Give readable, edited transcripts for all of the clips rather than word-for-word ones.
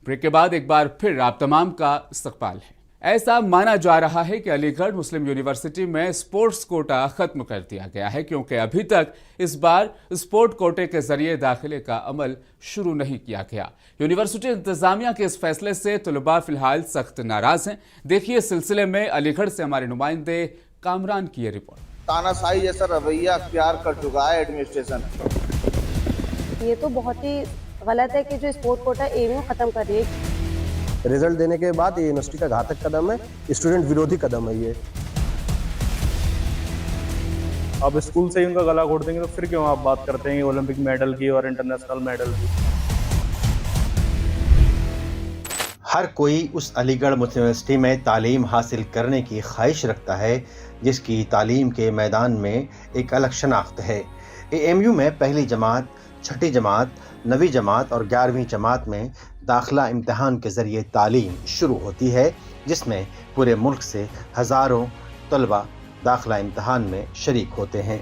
Break के बाद एक बार फिर आप तमाम का इस्तकबाल है। ऐसा माना जा रहा है कि अलीगढ़ मुस्लिम यूनिवर्सिटी में स्पोर्ट्स कोटा खत्म कर दिया गया है, क्योंकि अभी तक इस बार स्पोर्ट कोटे के जरिए दाखिले का अमल शुरू नहीं किया गया। यूनिवर्सिटी इंतजामिया के इस फैसले से तलबा फिलहाल सख्त नाराज हैं। देखिए सिलसिले में अलीगढ़ से हमारे नुमाइंदे कामरान की ये रिपोर्ट। तानाशाही जैसा रवैया अख्तियार कर चुका है एडमिनिस्ट्रेशन। ये तो बहुत ही गलत है कि जो स्पोर्ट कोटा एएमयू खत्म कर रही है। रिजल्ट देने के बाद ये यूनिवर्सिटी का घातक कदम है, स्टूडेंट विरोधी कदम है ये। अब स्कूल से ही उनका गला घोट देंगे तो फिर क्यों आप बात करते हैं ओलंपिक मेडल की और इंटरनेशनल मेडल की। हर कोई उस अलीगढ़ मुस्लिम यूनिवर्सिटी में तालीम हासिल करने की ख्वाहिश रखता है जिसकी तालीम के मैदान में एक अलग शनाख्त है। एएमयू में पहली जमात, छठी जमात, 9वीं जमात और 11वीं जमात में दाखिला इम्तिहान के ज़रिए तालीम शुरू होती है, जिसमें पूरे मुल्क से हज़ारों तलबा दाखिला इम्तिहान में शरीक होते हैं।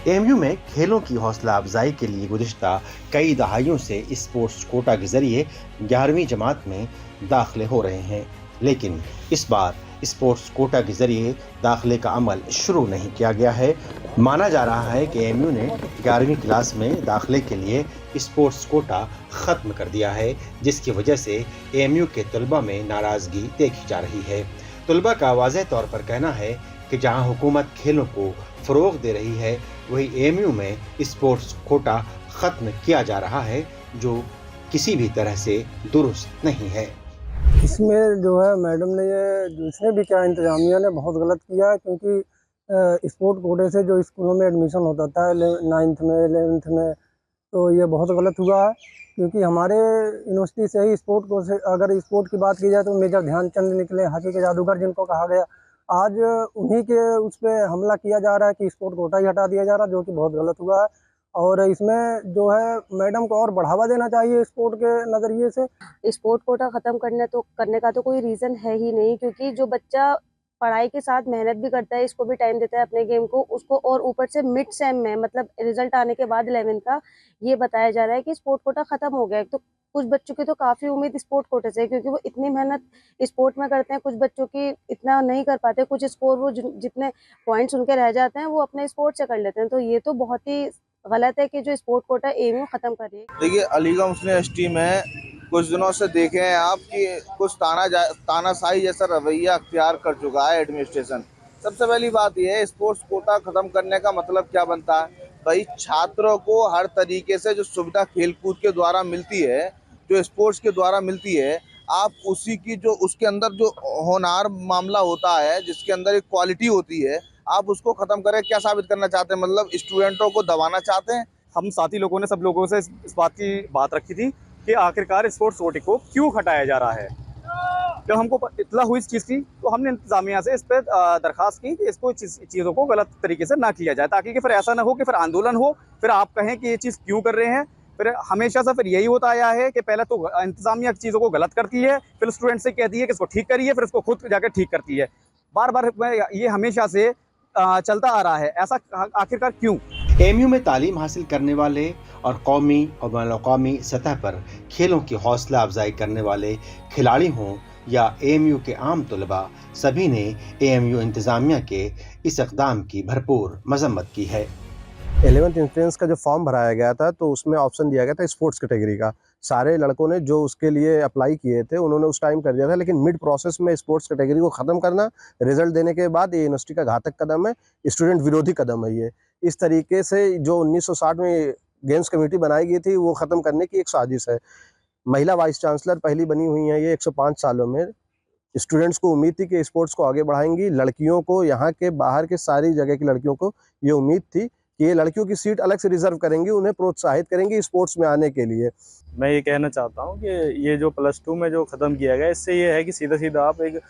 एएमयू में खेलों की हौसला अफजाई के लिए गुज़िश्ता कई दहाइयों से स्पोर्ट्स कोटा के ज़रिए 11वीं जमात में दाखिले हो रहे हैं, लेकिन इस बार स्पोर्ट्स कोटा के ज़रिए दाखिले का अमल शुरू नहीं किया गया है। माना जा रहा है कि एएमयू ने 11वीं क्लास में दाखिले के लिए स्पोर्ट्स कोटा ख़त्म कर दिया है, जिसकी वजह से एएमयू के तलबा में नाराज़गी देखी जा रही है। तलबा का वाज़ेह तौर पर कहना है कि जहां हुकूमत खेलों को फ़रोग़ दे रही है, वही एएमयू में स्पोर्ट्स कोटा ख़त्म किया जा रहा है, जो किसी भी तरह से दुरुस्त नहीं है। इसमें जो है मैडम ने ये जिसने भी किया, इंतजामिया ने बहुत गलत किया है, क्योंकि स्पोर्ट कोटे से जो स्कूलों में एडमिशन होता था 9th में 11th में, तो ये बहुत गलत हुआ है। क्योंकि हमारे यूनिवर्सिटी से ही स्पोर्ट को से अगर स्पोर्ट की बात की जाए तो मेजर ध्यानचंद निकले, हॉकी के जादूगर जिनको कहा गया। आज उन्हीं के उस पर हमला किया जा रहा है कि स्पोर्ट कोटा ही हटा दिया जा रहा है, जो कि बहुत गलत हुआ है। और इसमें जो है मैडम को और बढ़ावा देना चाहिए स्पोर्ट के नज़रिए से। स्पोर्ट कोटा खत्म करने का तो कोई रीजन है ही नहीं, क्योंकि जो बच्चा पढ़ाई के साथ मेहनत भी करता है, इसको भी टाइम देता है अपने गेम को, उसको और ऊपर से मिड सेम में मतलब रिजल्ट आने के बाद 11th का ये बताया जा रहा है कि स्पोर्ट कोटा खत्म हो गया है। तो कुछ बच्चों की तो काफ़ी उम्मीद स्पोर्ट कोटे से, क्योंकि वो इतनी मेहनत स्पोर्ट में करते हैं। कुछ बच्चों की इतना नहीं कर पाते, कुछ स्कोर वो जितने पॉइंट्स उनके रह जाते हैं वो अपने स्पोर्ट से कर लेते हैं। तो ये तो बहुत ही गलत है कि जो स्पोर्ट कोटा एएमयू खत्म कर रही है। देखिए अलीगढ़ मुस्लिम यूनिवर्सिटी में कुछ दिनों से देखे हैं आप कि कुछ तानाशाही जैसा रवैया अख्तियार कर चुका है एडमिनिस्ट्रेशन। सबसे पहली बात यह है, स्पोर्ट्स कोटा खत्म करने का मतलब क्या बनता है भाई? छात्रों को हर तरीके से जो सुविधा खेलकूद के द्वारा मिलती है, जो स्पोर्ट्स के द्वारा मिलती है, आप उसी की जो उसके अंदर जो होनहार मामला होता है, जिसके अंदर एक क्वालिटी होती है, आप उसको खत्म करें। क्या साबित करना चाहते हैं? मतलब स्टूडेंटों को दबाना चाहते हैं? हम साथी लोगों ने सब लोगों से इस बात की बात रखी थी कि आखिरकार स्पोर्ट्स कोटे को क्यों हटाया जा रहा है। जब हमको इत्तला हुई इस चीज़ की तो हमने इंतजामिया से इस पर दरख्वास्त की कि इसको चीज़ों को गलत तरीके से ना किया जाए, ताकि कि फिर ऐसा ना हो कि फिर आंदोलन हो, फिर आप कहें कि ये चीज़ क्यों कर रहे हैं। फिर हमेशा से फिर यही होता आया है कि पहले तो इंतजामिया चीज़ों को गलत करती है, फिर स्टूडेंट से कहती है कि इसको ठीक करिए, फिर इसको खुद जाकर ठीक करती है। बार बार ये हमेशा से चलता आ रहा है। ऐसा आखिरकार क्यों? एएमयू में तालीम हासिल करने वाले और कौमी और बैनुल-अक़वामी सतह पर खेलों की हौसला अफजाई करने वाले खिलाड़ी हों या एएमयू के आम तलबा, सभी ने एएमयू इंतजामिया के इस इक़दाम की भरपूर मजम्मत की है। 11th इंट्रेंस का जो फॉर्म भराया गया था तो उसमें ऑप्शन दिया गया था स्पोर्ट्स कैटेगरी का। सारे लड़कों ने जो उसके लिए अप्लाई किए थे उन्होंने उस टाइम कर दिया था, लेकिन मिड प्रोसेस में स्पोर्ट्स कैटेगरी को ख़त्म करना रिजल्ट देने के बाद ये यूनिवर्सिटी का घातक कदम है, स्टूडेंट विरोधी कदम है ये। इस तरीके से जो 1960 में गेम्स कमेटी बनाई गई थी वो ख़त्म करने की एक साजिश है। महिला वाइस चांसलर पहली बनी हुई हैं ये 105 सालों में। स्टूडेंट्स को उम्मीद थी कि स्पोर्ट्स को आगे बढ़ाएंगी। लड़कियों को, यहाँ के बाहर के सारी जगह की लड़कियों को ये उम्मीद थी कि ये लड़कियों की सीट अलग से रिजर्व करेंगी, उन्हें प्रोत्साहित करेंगी स्पोर्ट्स में आने के लिए। मैं ये कहना चाहता हूँ कि ये जो +2 में जो ख़त्म किया गया, इससे ये है कि सीधा सीधा आप एक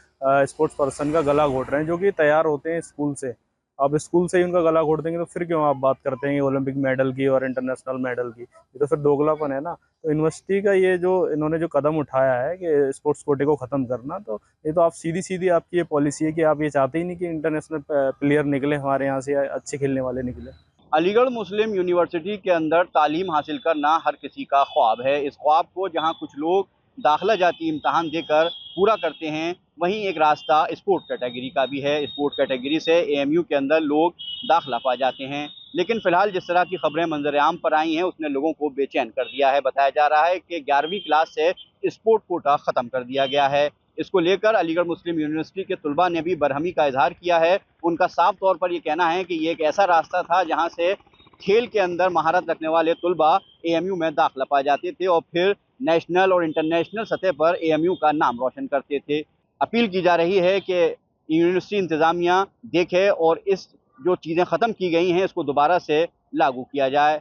स्पोर्ट्स पर्सन का गला घोट रहे हैं, जो कि तैयार होते हैं स्कूल से। अब स्कूल से ही उनका गला घोट देंगे तो फिर क्यों आप बात करते हैं ओलंपिक मेडल की और इंटरनेशनल मेडल की। ये तो फिर दोगलापन है ना। तो यूनिवर्सिटी का ये जो इन्होंने जो कदम उठाया है कि स्पोर्ट्स कोटे को ख़त्म करना, तो ये तो आप सीधी सीधी आपकी ये पॉलिसी है कि आप ये चाहते ही नहीं कि इंटरनेशनल प्लेयर निकले हमारे यहाँ से, अच्छे खेलने वाले निकले। अलीगढ़ मुस्लिम यूनिवर्सिटी के अंदर तालीम हासिल करना हर किसी का ख्वाब है। इस ख्वाब को जहां कुछ लोग दाखिला जाती इम्तहान देकर पूरा करते हैं, वहीं एक रास्ता स्पोर्ट कैटेगरी का भी है। स्पोर्ट कैटेगरी से एएमयू के अंदर लोग दाखिला पा जाते हैं। लेकिन फ़िलहाल जिस तरह की खबरें मंजर आम पर आई हैं उसने लोगों को बेचैन कर दिया है। बताया जा रहा है कि 11वीं क्लास से स्पोर्ट कोटा ख़त्म कर दिया गया है। इसको लेकर अलीगढ़ मुस्लिम यूनिवर्सिटी के तुलबा ने भी बरहमी का इजहार किया है। उनका साफ तौर पर यह कहना है कि ये एक ऐसा रास्ता था जहां से खेल के अंदर महारत रखने वाले तुलबा एएमयू में दाखिला पा जाते थे और फिर नेशनल और इंटरनेशनल सतह पर एएमयू का नाम रोशन करते थे। अपील की जा रही है कि यूनिवर्सिटी इंतज़ामिया देखे और इस जो चीज़ें ख़त्म की गई हैं इसको दोबारा से लागू किया जाए।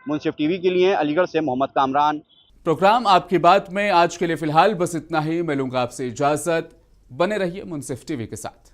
मुंसिफ टीवी के लिए अलीगढ़ से मोहम्मद कामरान। प्रोग्राम आपकी बात में आज के लिए फिलहाल बस इतना ही। मिलूंगा आपसे इजाजत। बने रहिए मुंसिफ टीवी के साथ।